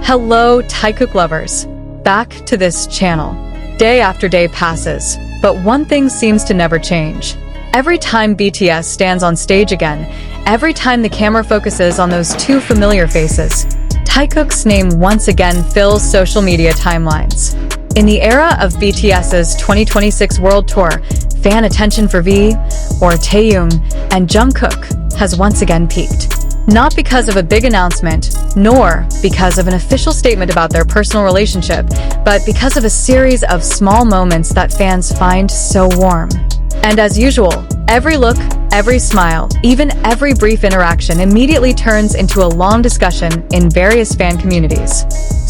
Hello, Taekook lovers. Back to this channel. Day after day passes, but one thing seems to never change. Every time BTS stands on stage again, every time the camera focuses on those two familiar faces, Taekook's name once again fills social media timelines. In the era of BTS's 2026 World Tour, fan attention for V, or Taehyung, and Jungkook has once again peaked. Not because of a big announcement, nor because of an official statement about their personal relationship, but because of a series of small moments that fans find so warm. And as usual, every look, every smile, even every brief interaction immediately turns into a long discussion in various fan communities.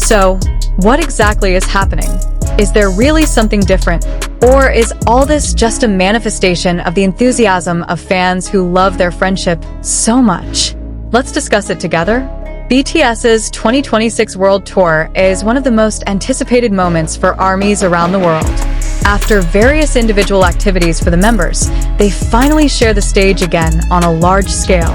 So, what exactly is happening? Is there really something different? Or is all this just a manifestation of the enthusiasm of fans who love their friendship so much? Let's discuss it together. BTS's 2026 World Tour is one of the most anticipated moments for ARMYs around the world. After various individual activities for the members, they finally share the stage again on a large scale.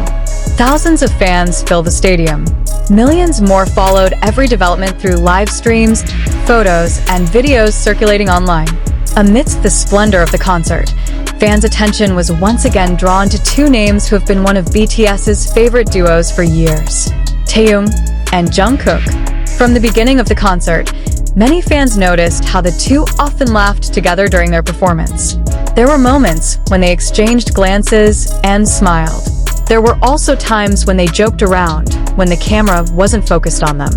Thousands of fans fill the stadium. Millions more followed every development through live streams, photos, and videos circulating online. Amidst the splendor of the concert, fans' attention was once again drawn to two names who have been one of BTS's favorite duos for years, Taehyung and Jungkook. From the beginning of the concert, many fans noticed how the two often laughed together during their performance. There were moments when they exchanged glances and smiled. There were also times when they joked around, when the camera wasn't focused on them.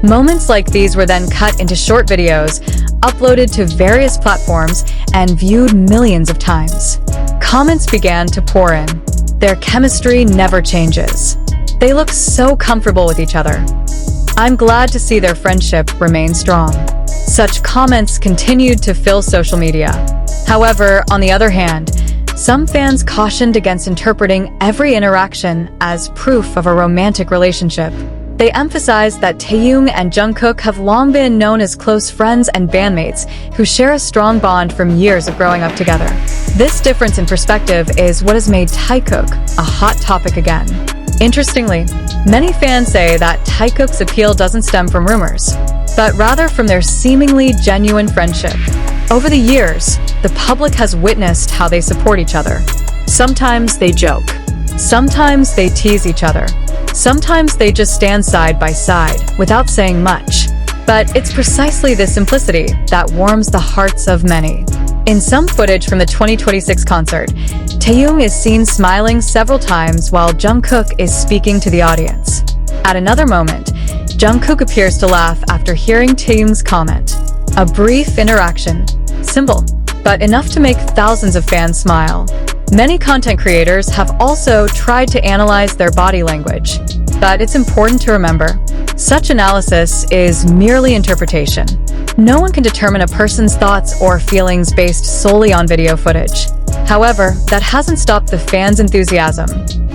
Moments like these were then cut into short videos, uploaded to various platforms, and viewed millions of times. Comments began to pour in. Their chemistry never changes. They look so comfortable with each other. I'm glad to see their friendship remain strong. Such comments continued to fill social media. However, on the other hand, some fans cautioned against interpreting every interaction as proof of a romantic relationship. They emphasized that Taehyung and Jungkook have long been known as close friends and bandmates who share a strong bond from years of growing up together. This difference in perspective is what has made Taekook a hot topic again. Interestingly, many fans say that Taekook's appeal doesn't stem from rumors, but rather from their seemingly genuine friendship. Over the years, the public has witnessed how they support each other. Sometimes they joke. Sometimes they tease each other. Sometimes they just stand side by side without saying much. But it's precisely this simplicity that warms the hearts of many. In some footage from the 2026 concert, Taehyung is seen smiling several times while Jungkook is speaking to the audience. At another moment, Jungkook appears to laugh after hearing Taehyung's comment. A brief interaction. Simple, but enough to make thousands of fans smile. Many content creators have also tried to analyze their body language, but it's important to remember, such analysis is merely interpretation. No one can determine a person's thoughts or feelings based solely on video footage. However, that hasn't stopped the fans' enthusiasm.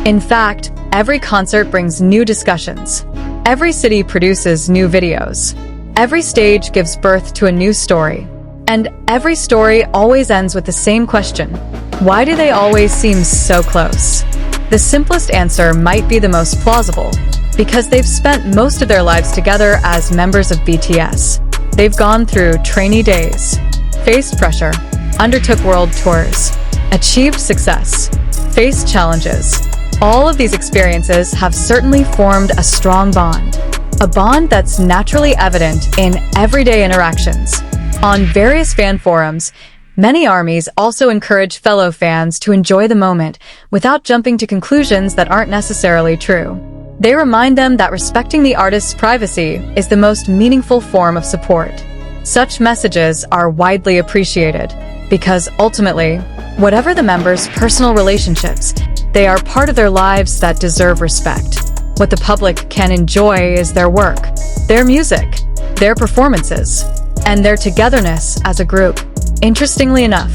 In fact, every concert brings new discussions. Every city produces new videos. Every stage gives birth to a new story. And every story always ends with the same question. Why do they always seem so close? The simplest answer might be the most plausible, because they've spent most of their lives together as members of BTS. They've gone through trainee days, faced pressure, undertook world tours, achieved success, faced challenges. All of these experiences have certainly formed a strong bond, a bond that's naturally evident in everyday interactions. On various fan forums, many ARMYs also encourage fellow fans to enjoy the moment without jumping to conclusions that aren't necessarily true. They remind them that respecting the artist's privacy is the most meaningful form of support. Such messages are widely appreciated because ultimately, whatever the members' personal relationships, they are part of their lives that deserve respect. What the public can enjoy is their work, their music, their performances, and their togetherness as a group. Interestingly enough,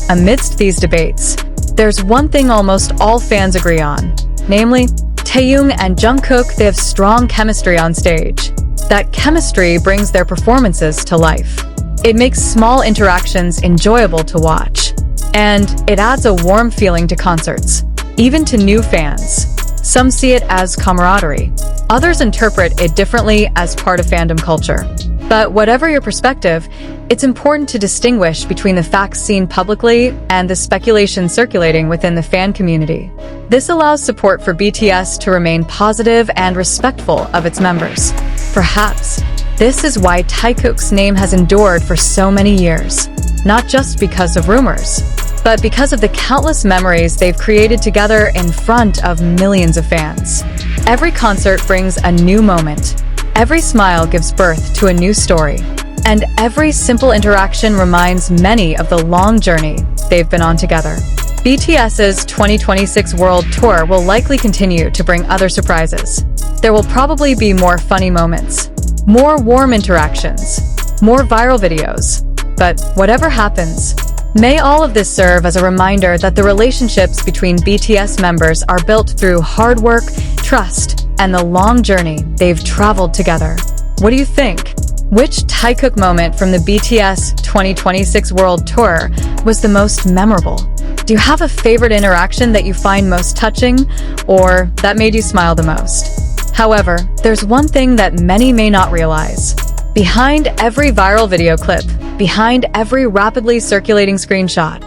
amidst these debates, there's one thing almost all fans agree on, namely, Taehyung and Jungkook, they have strong chemistry on stage. That chemistry brings their performances to life. It makes small interactions enjoyable to watch, and it adds a warm feeling to concerts, even to new fans. Some see it as camaraderie. Others interpret it differently as part of fandom culture. But whatever your perspective, it's important to distinguish between the facts seen publicly and the speculation circulating within the fan community. This allows support for BTS to remain positive and respectful of its members. Perhaps this is why Taekook's name has endured for so many years, not just because of rumors, but because of the countless memories they've created together in front of millions of fans. Every concert brings a new moment. Every smile gives birth to a new story. And every simple interaction reminds many of the long journey they've been on together. BTS's 2026 World Tour will likely continue to bring other surprises. There will probably be more funny moments, more warm interactions, more viral videos. But whatever happens, may all of this serve as a reminder that the relationships between BTS members are built through hard work, trust, and the long journey they've traveled together. What do you think? Which Taekook moment from the BTS 2026 World Tour was the most memorable? Do you have a favorite interaction that you find most touching, or that made you smile the most? However, there's one thing that many may not realize. Behind every viral video clip, behind every rapidly circulating screenshot,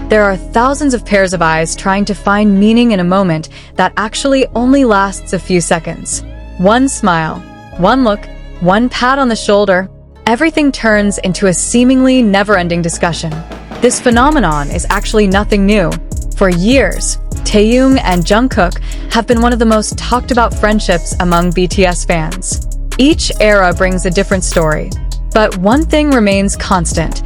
there are thousands of pairs of eyes trying to find meaning in a moment that actually only lasts a few seconds. One smile, one look, one pat on the shoulder, everything turns into a seemingly never-ending discussion. This phenomenon is actually nothing new. For years, Taehyung and Jungkook have been one of the most talked about friendships among BTS fans. Each era brings a different story, but one thing remains constant: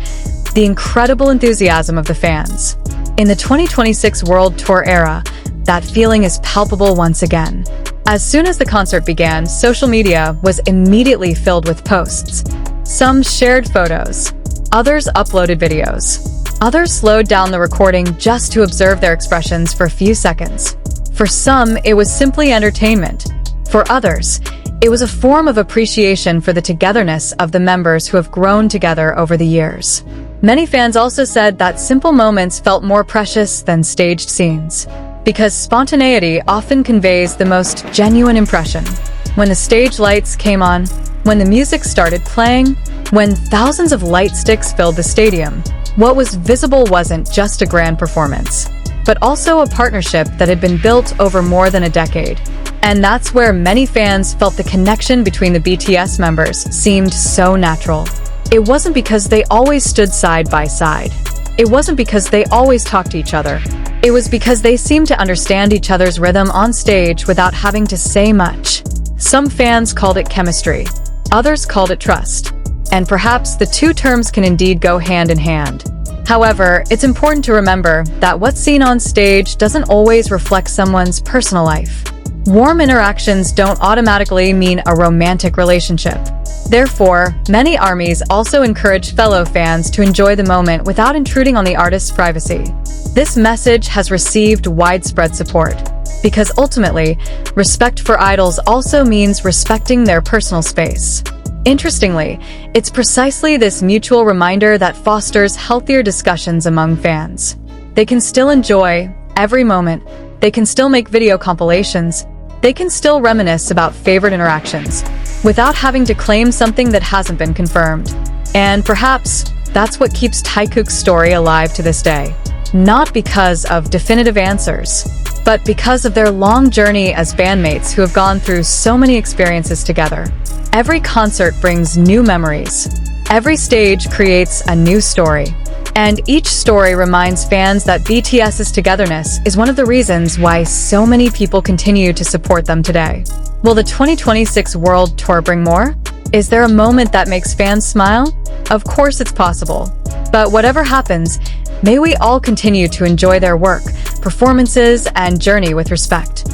the incredible enthusiasm of the fans. In the 2026 World Tour era, that feeling is palpable once again. As soon as the concert began, social media was immediately filled with posts. Some shared photos, others uploaded videos. Others slowed down the recording just to observe their expressions for a few seconds. For some, it was simply entertainment. For others, it was a form of appreciation for the togetherness of the members who have grown together over the years. Many fans also said that simple moments felt more precious than staged scenes, because spontaneity often conveys the most genuine impression. When the stage lights came on, when the music started playing, when thousands of light sticks filled the stadium, what was visible wasn't just a grand performance, but also a partnership that had been built over more than a decade. And that's where many fans felt the connection between the BTS members seemed so natural. It wasn't because they always stood side by side. It wasn't because they always talked to each other. It was because they seemed to understand each other's rhythm on stage without having to say much. Some fans called it chemistry. Others called it trust. And perhaps the two terms can indeed go hand in hand. However, it's important to remember that what's seen on stage doesn't always reflect someone's personal life. Warm interactions don't automatically mean a romantic relationship. Therefore, many armies also encourage fellow fans to enjoy the moment without intruding on the artist's privacy. This message has received widespread support, because ultimately, respect for idols also means respecting their personal space. Interestingly, it's precisely this mutual reminder that fosters healthier discussions among fans. They can still enjoy every moment. They can still make video compilations. They can still reminisce about favorite interactions without having to claim something that hasn't been confirmed. And perhaps that's what keeps Taekook's story alive to this day. Not because of definitive answers, but because of their long journey as bandmates who have gone through so many experiences together. Every concert brings new memories. Every stage creates a new story. And each story reminds fans that BTS's togetherness is one of the reasons why so many people continue to support them today. Will the 2026 World Tour bring more? Is there a moment that makes fans smile? Of course it's possible. But whatever happens, may we all continue to enjoy their work, performances, and journey with respect.